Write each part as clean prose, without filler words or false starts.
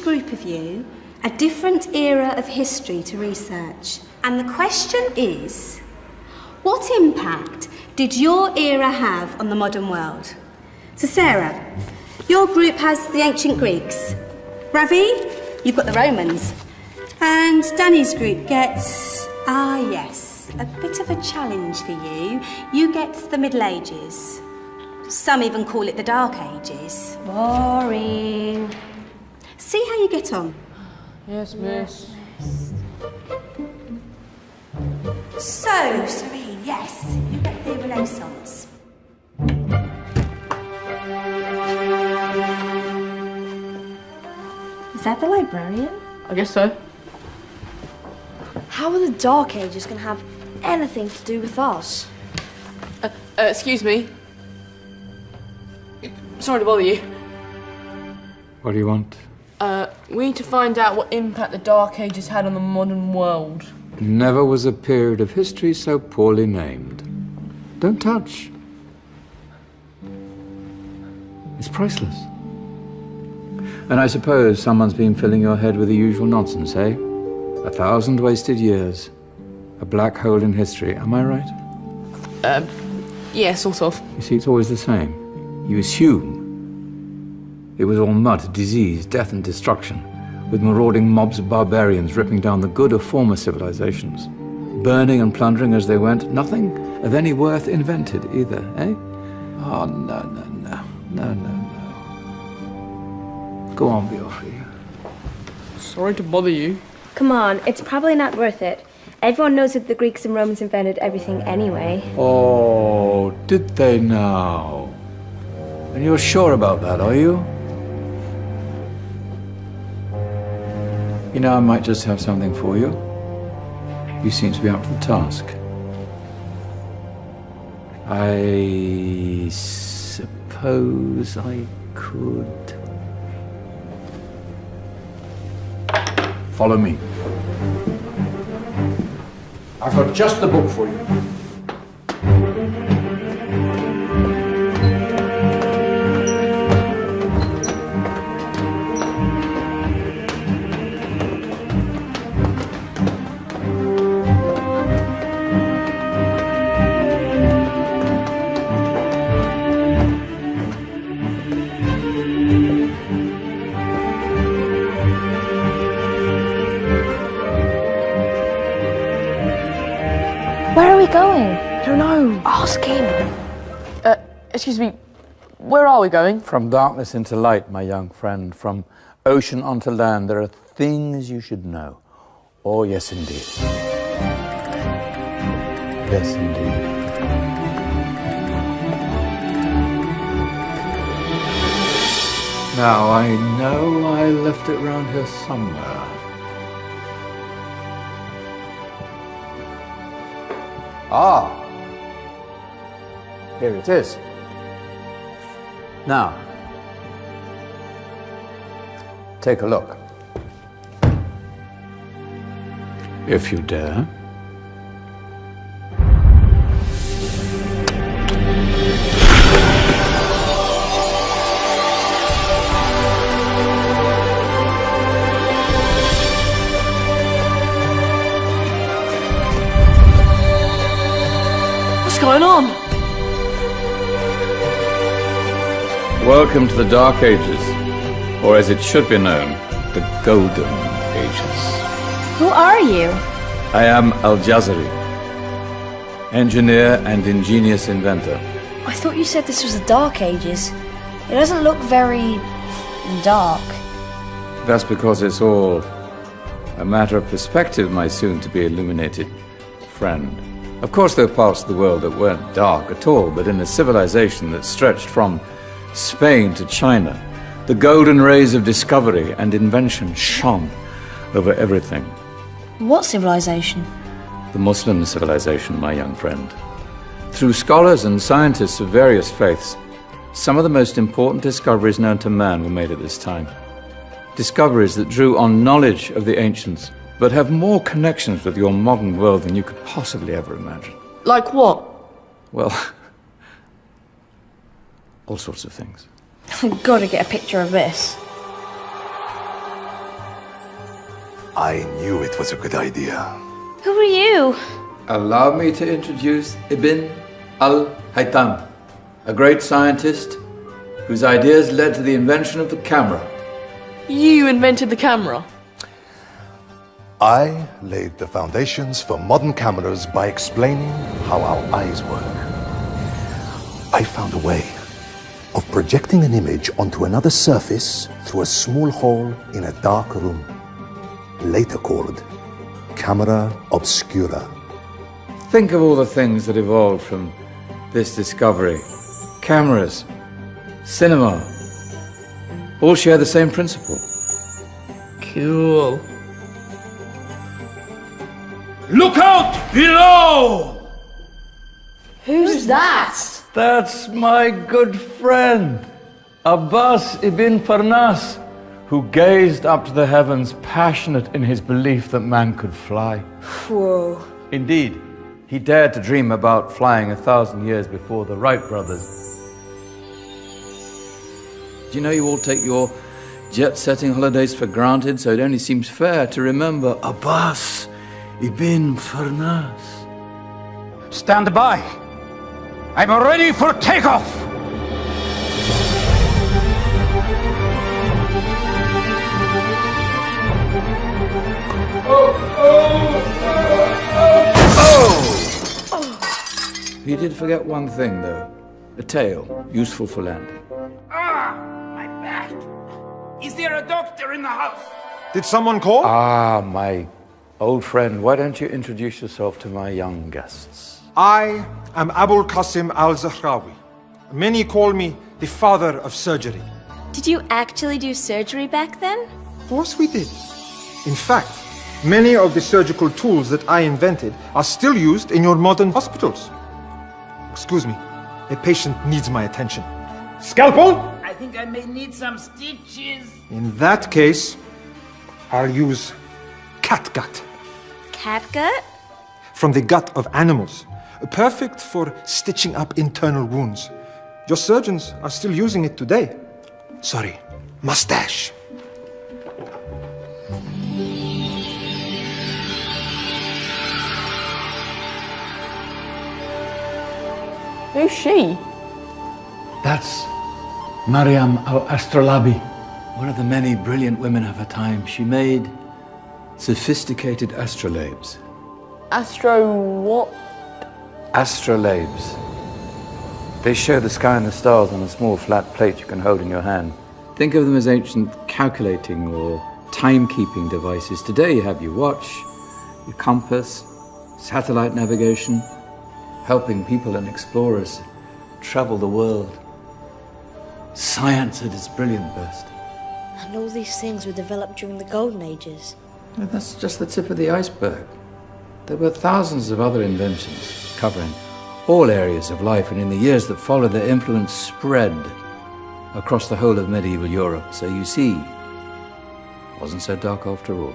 group of you a different era of history to research. And the question is, what impact did your era have on the modern world? So Sarah, your group has the ancient Greeks. Ravi, you've got the Romans. And Danny's group gets, yes, a bit of a challenge for you. You get the Middle Ages. Some even call it the Dark Ages. Boring. See how you get on. Yes, miss. So, Serene, yes, you get the Renaissance. Is that the librarian? I guess so. How are the Dark Ages going to have anything to do with us? Excuse me. Sorry to bother you. What do you want? We need to find out what impact the Dark Ages had on the modern world. Never was a period of history so poorly named. Don't touch. It's priceless. And I suppose someone's been filling your head with the usual nonsense, eh? 1,000 wasted years. A black hole in history, am I right? Yeah, sort of. You see, it's always the same. You assume it was all mud, disease, death and destruction, with marauding mobs of barbarians ripping down the good of former civilizations, burning and plundering as they went, nothing of any worth invented either, eh? Oh, no. Go on, Beofrey. Sorry to bother you. Come on, it's probably not worth it. Everyone knows that the Greeks and Romans invented everything anyway. Oh, did they now? And you're sure about that, are you? You know, I might just have something for you. You seem to be up to the task. I suppose I could... Follow me. I've got just the book for you. Where are we going? I don't know. Ask him. Excuse me. Where are we going? From darkness into light, my young friend. From ocean onto land, there are things you should know. Oh, yes, indeed. Yes, indeed. Now, I know I left it round here somewhere. Ah, here it is. Now, take a look. If you dare. What's going on? Welcome to the Dark Ages, or as it should be known, the Golden Ages. Who are you? I am Al-Jazari, engineer and ingenious inventor. I thought you said this was the Dark Ages. It doesn't look very... dark. That's because it's all a matter of perspective, my soon-to-be illuminated friend. Of course, there are parts of the world that weren't dark at all, but in a civilization that stretched from Spain to China, the golden rays of discovery and invention shone over everything. What civilization? The Muslim civilization, my young friend. Through scholars and scientists of various faiths, some of the most important discoveries known to man were made at this time. Discoveries that drew on knowledge of the ancients, but have more connections with your modern world than you could possibly ever imagine. Like what? Well, all sorts of things. I've got to get a picture of this. I knew it was a good idea. Who are you? Allow me to introduce Ibn al-Haytham, a great scientist whose ideas led to the invention of the camera. You invented the camera? I laid the foundations for modern cameras by explaining how our eyes work. I found a way of projecting an image onto another surface through a small hole in a dark room, later called camera obscura. Think of all the things that evolved from this discovery. Cameras, cinema, all share the same principle. Cool. Look out below! Who's that? That's my good friend, Abbas ibn Farnas, who gazed up to the heavens, passionate in his belief that man could fly. Whoa. Indeed, he dared to dream about flying 1,000 years before the Wright brothers. Do you know you all take your jet-setting holidays for granted, so it only seems fair to remember Abbas ibn Farnas. Stand by. I'm ready for takeoff. You did forget one thing, though. A tail, useful for landing. Ah, my back. Is there a doctor in the house? Did someone call? Ah, my old friend, why don't you introduce yourself to my young guests? I am Abul Qasim al-Zahrawi. Many call me the father of surgery. Did you actually do surgery back then? Of course we did. In fact, many of the surgical tools that I invented are still used in your modern hospitals. Excuse me, a patient needs my attention. Scalpel? I think I may need some stitches. In that case, I'll use catgut. Catgut? From the gut of animals. Perfect for stitching up internal wounds. Your surgeons are still using it today. Sorry, mustache. Who's she? That's Maryam al-Astrolabi, one of the many brilliant women of her time. She made sophisticated astrolabes. Astro what? Astrolabes. They show the sky and the stars on a small flat plate you can hold in your hand. Think of them as ancient calculating or timekeeping devices. Today you have your watch, your compass, satellite navigation, helping people and explorers travel the world. Science at its brilliant best. And all these things were developed during the Golden Ages. And that's just the tip of the iceberg. There were thousands of other inventions covering all areas of life, and in the years that followed, their influence spread across the whole of medieval Europe. So you see, it wasn't so dark after all.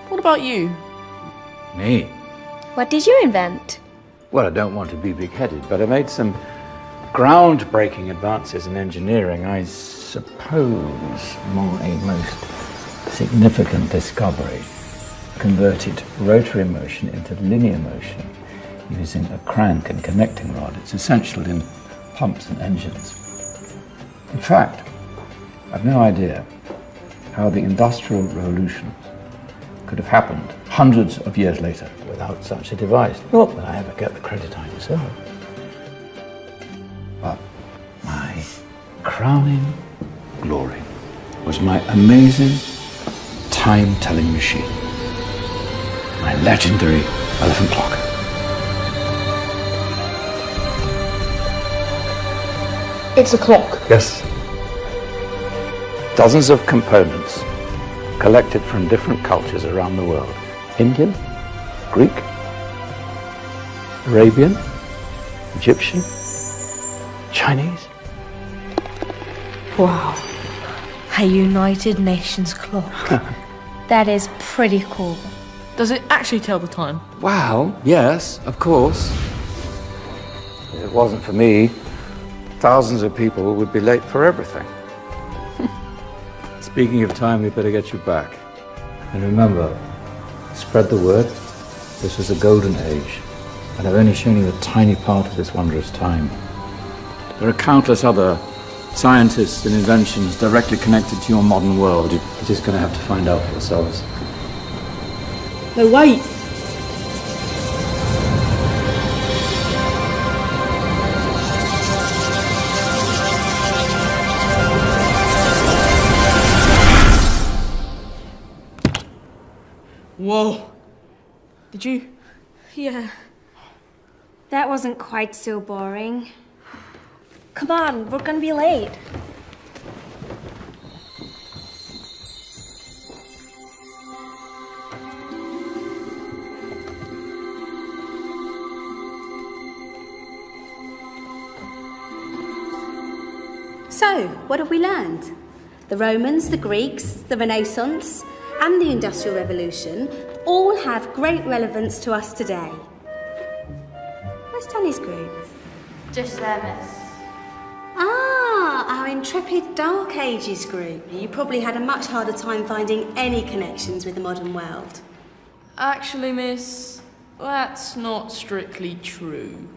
What about you? Me? What did you invent? Well, I don't want to be big-headed, but I made some groundbreaking advances in engineering. I suppose my most significant discovery converted rotary motion into linear motion using a crank and connecting rod. It's essential in pumps and engines. In fact, I've no idea how the Industrial Revolution could have happened hundreds of years later without such a device. Not that I ever get the credit I deserve. But my crowning glory was my amazing time-telling machine. My legendary elephant clock. It's a clock. Yes. Dozens of components collected from different cultures around the world. Indian, Greek, Arabian, Egyptian, Chinese. Wow. A United Nations clock. That is pretty cool. Does it actually tell the time? Wow, yes, of course. If it wasn't for me, thousands of people would be late for everything. Speaking of time, we better get you back. And remember, Spread the word. This was a golden age, and I've only shown you a tiny part of this wondrous time. There are countless other scientists and inventions directly connected to your modern world. You're just going to have to find out for yourselves. No, wait! Whoa. Did you? Yeah. That wasn't quite so boring. Come on, we're gonna be late. So, what have we learned? The Romans, the Greeks, the Renaissance, and the Industrial Revolution all have great relevance to us today. Where's Danny's group? Just there, miss. Ah, our intrepid Dark Ages group. You probably had a much harder time finding any connections with the modern world. Actually, miss, that's not strictly true.